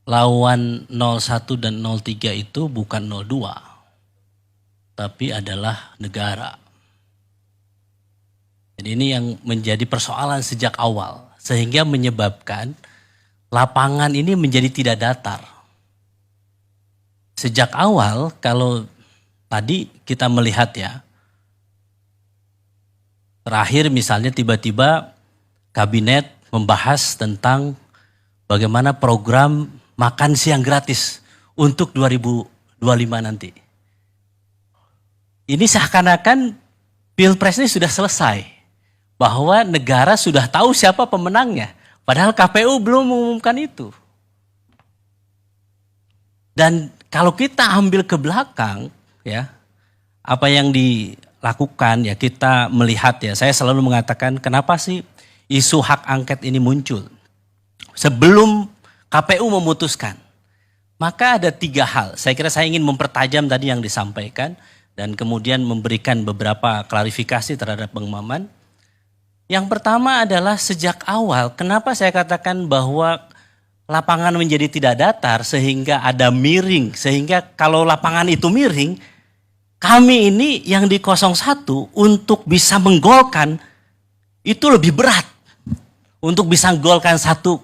lawan 01 dan 03 itu bukan 02, tapi adalah negara. Jadi ini yang menjadi persoalan sejak awal, sehingga menyebabkan lapangan ini menjadi tidak datar. Sejak awal, kalau tadi kita melihat ya, terakhir misalnya tiba-tiba kabinet membahas tentang bagaimana program makan siang gratis untuk 2025 nanti. Ini seakan-akan Pilpres ini sudah selesai, bahwa negara sudah tahu siapa pemenangnya, padahal KPU belum mengumumkan itu. Dan kalau kita ambil ke belakang, ya, apa yang dilakukan, ya kita melihat ya, saya selalu mengatakan kenapa sih isu hak angket ini muncul sebelum KPU memutuskan. Maka ada 3 hal, saya kira saya ingin mempertajam tadi yang disampaikan dan kemudian memberikan beberapa klarifikasi terhadap Bang Maman. Yang pertama adalah sejak awal, kenapa saya katakan bahwa lapangan menjadi tidak datar sehingga ada miring, sehingga kalau lapangan itu miring, kami ini yang di 01 untuk bisa menggolkan itu lebih berat. Untuk bisa menggolkan 1-0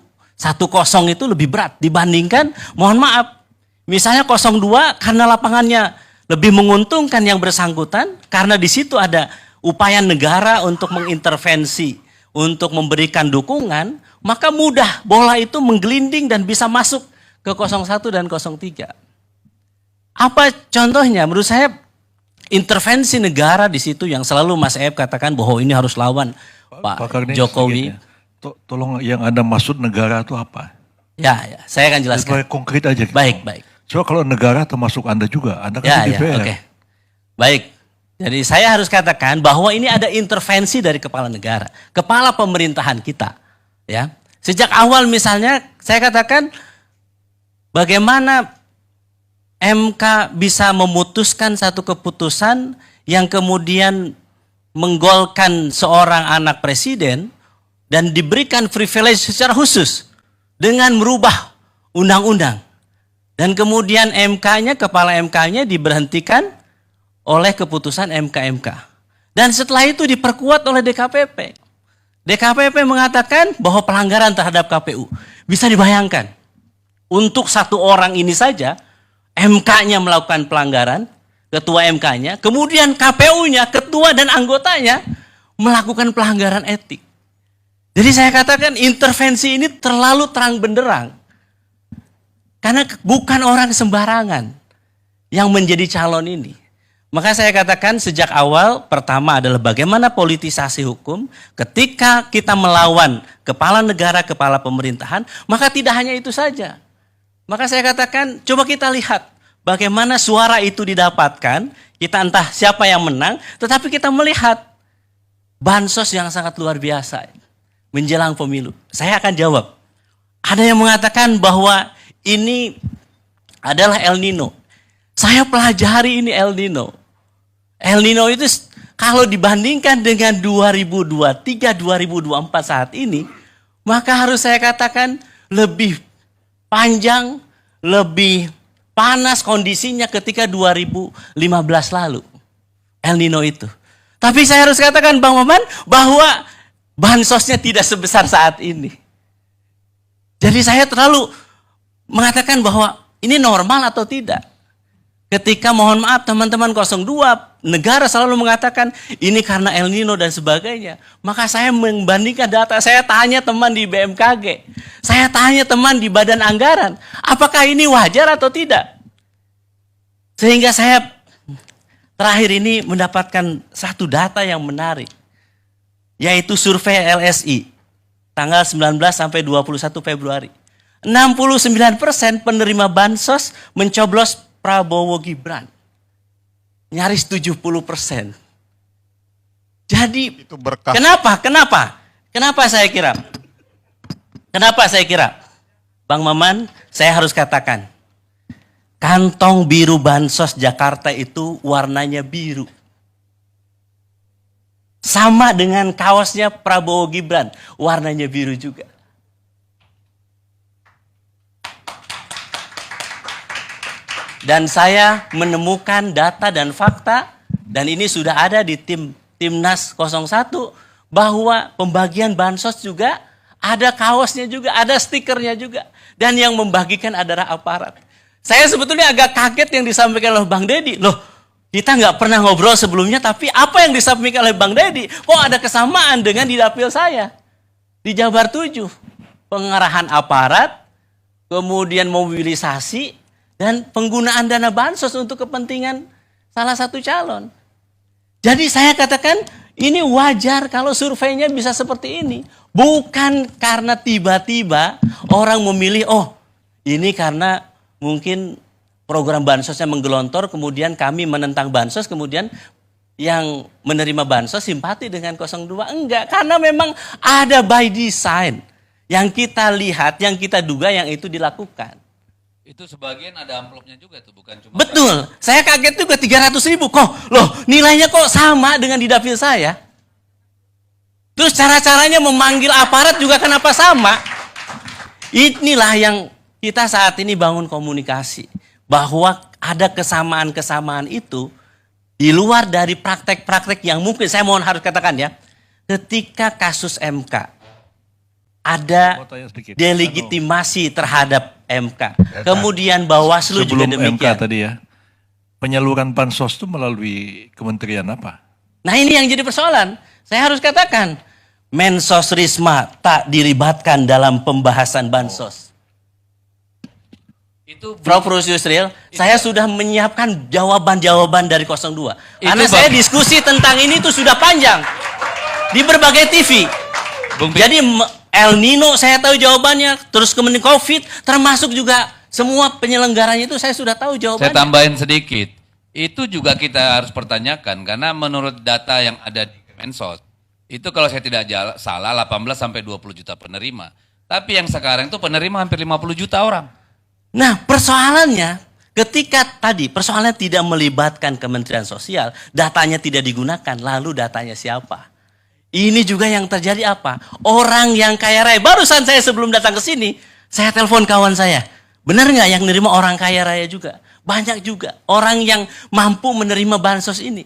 itu lebih berat dibandingkan, mohon maaf, misalnya 02 karena lapangannya lebih menguntungkan yang bersangkutan, karena di situ ada upaya negara untuk mengintervensi, untuk memberikan dukungan, maka mudah bola itu menggelinding dan bisa masuk ke 01 dan 03. Apa contohnya? Menurut saya intervensi negara di situ yang selalu Mas Ep katakan bahwa ini harus lawan Pak Jokowi. Tolong yang Anda maksud negara itu apa? Ya, saya akan jelaskan. Supaya konkret aja. Gitu. Baik. Coba kalau negara termasuk Anda juga, Anda kan DPR. Oke. Baik. Jadi saya harus katakan bahwa ini ada intervensi dari kepala negara, kepala pemerintahan kita. Ya, sejak awal misalnya saya katakan bagaimana MK bisa memutuskan satu keputusan yang kemudian menggolkan seorang anak presiden dan diberikan privilege secara khusus dengan merubah undang-undang. Dan kemudian MK-nya, kepala MK-nya diberhentikan oleh keputusan MK. Dan setelah itu diperkuat oleh DKPP. DKPP mengatakan bahwa pelanggaran terhadap KPU. Bisa dibayangkan, untuk satu orang ini saja, MK-nya melakukan pelanggaran, ketua MK-nya, kemudian KPU-nya, ketua dan anggotanya melakukan pelanggaran etik. Jadi saya katakan intervensi ini terlalu terang benderang. Karena bukan orang sembarangan yang menjadi calon ini. Maka saya katakan sejak awal, pertama adalah bagaimana politisasi hukum ketika kita melawan kepala negara, kepala pemerintahan, maka tidak hanya itu saja. Maka saya katakan, coba kita lihat bagaimana suara itu didapatkan, kita entah siapa yang menang, tetapi kita melihat bansos yang sangat luar biasa menjelang pemilu. Saya akan jawab. Ada yang mengatakan bahwa ini adalah El Nino. Saya pelajari ini El Nino. El Nino itu kalau dibandingkan dengan 2023, 2024 saat ini, maka harus saya katakan lebih panjang, lebih panas kondisinya ketika 2015 lalu. El Nino itu. Tapi saya harus katakan Bang Maman bahwa bansosnya tidak sebesar saat ini. Jadi saya terlalu mengatakan bahwa ini normal atau tidak. Ketika mohon maaf teman-teman 02, negara selalu mengatakan ini karena El Nino dan sebagainya. Maka saya membandingkan data, saya tanya teman di BMKG, saya tanya teman di Badan Anggaran, apakah ini wajar atau tidak? Sehingga saya terakhir ini mendapatkan satu data yang menarik, yaitu survei LSI, tanggal 19 sampai 21 Februari. 69% penerima bansos mencoblos Prabowo Gibran. Nyaris 70%. Jadi itu berkah. Kenapa saya kira? Bang Maman, saya harus katakan, kantong biru bansos Jakarta itu warnanya biru. Sama dengan kaosnya Prabowo Gibran, warnanya biru juga. Dan saya menemukan data dan fakta, dan ini sudah ada di Timnas 01, bahwa pembagian bansos juga ada kaosnya juga, ada stikernya juga. Dan yang membagikan adalah aparat. Saya sebetulnya agak kaget yang disampaikan oleh Bang Deddy. Loh, kita nggak pernah ngobrol sebelumnya, tapi apa yang disampaikan oleh Bang Deddy, kok ada kesamaan dengan di dapil saya? Di Jabar 7, pengarahan aparat, kemudian mobilisasi, dan penggunaan dana bansos untuk kepentingan salah satu calon. Jadi saya katakan, ini wajar kalau surveinya bisa seperti ini. Bukan karena tiba-tiba orang memilih, oh ini karena mungkin program bansosnya menggelontor, kemudian kami menentang bansos, kemudian yang menerima bansos simpati dengan 02. Enggak, karena memang ada by design. Yang kita lihat, yang kita duga yang itu dilakukan. Itu sebagian ada amplopnya juga tuh, bukan cuma... Betul, saya kaget juga 300.000 kok. Loh, nilainya kok sama dengan di dapil saya? Terus cara-caranya memanggil aparat juga kenapa sama? Inilah yang kita saat ini bangun komunikasi. Bahwa ada kesamaan-kesamaan itu di luar dari praktek-praktek yang mungkin, saya mohon harus katakan ya, ketika kasus MK, ada delegitimasi terhadap MK. Kemudian Bawaslu juga demikian. Sebelum MK tadi ya, penyaluran bansos itu melalui kementerian apa? Nah ini yang jadi persoalan. Saya harus katakan, Mensos Risma tak dilibatkan dalam pembahasan bansos. Itu Prof. Yusril, saya sudah menyiapkan jawaban-jawaban dari 02. Karena saya diskusi tentang ini tuh sudah panjang. Di berbagai TV. Jadi El Nino saya tahu jawabannya, terus kemudian COVID, termasuk juga semua penyelenggaranya itu saya sudah tahu jawabannya. Saya tambahin sedikit, itu juga kita harus pertanyakan, karena menurut data yang ada di Kemensos, itu kalau saya tidak salah 18 sampai 20 juta penerima. Tapi yang sekarang itu penerima hampir 50 juta orang. Nah persoalannya, ketika tadi persoalannya tidak melibatkan Kementerian Sosial, datanya tidak digunakan, lalu datanya siapa? Ini juga yang terjadi apa? Orang yang kaya raya, barusan saya sebelum datang ke sini, saya telepon kawan saya. Benar nggak yang menerima orang kaya raya juga? Banyak juga orang yang mampu menerima bansos ini.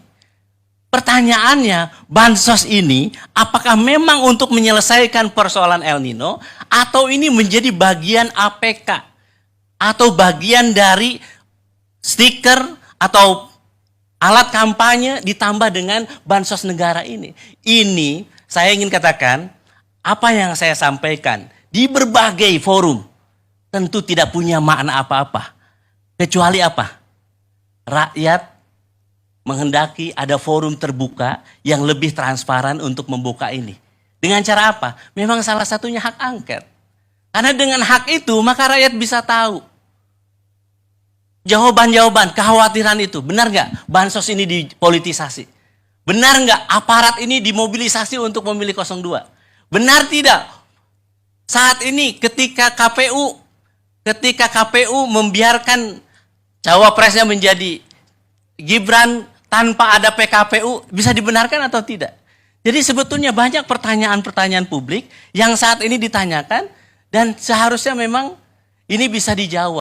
Pertanyaannya, bansos ini apakah memang untuk menyelesaikan persoalan El Nino atau ini menjadi bagian APK atau bagian dari stiker atau alat kampanye ditambah dengan bansos negara ini. Ini saya ingin katakan, apa yang saya sampaikan di berbagai forum tentu tidak punya makna apa-apa. Kecuali apa? Rakyat menghendaki ada forum terbuka yang lebih transparan untuk membuka ini. Dengan cara apa? Memang salah satunya hak angket. Karena dengan hak itu maka rakyat bisa tahu jawaban-jawaban, kekhawatiran itu. Benar nggak bansos ini dipolitisasi? Benar nggak aparat ini dimobilisasi untuk memilih 02? Benar tidak? Saat ini ketika KPU membiarkan cawapresnya menjadi Gibran tanpa ada PKPU, bisa dibenarkan atau tidak? Jadi sebetulnya banyak pertanyaan-pertanyaan publik yang saat ini ditanyakan dan seharusnya memang ini bisa dijawab.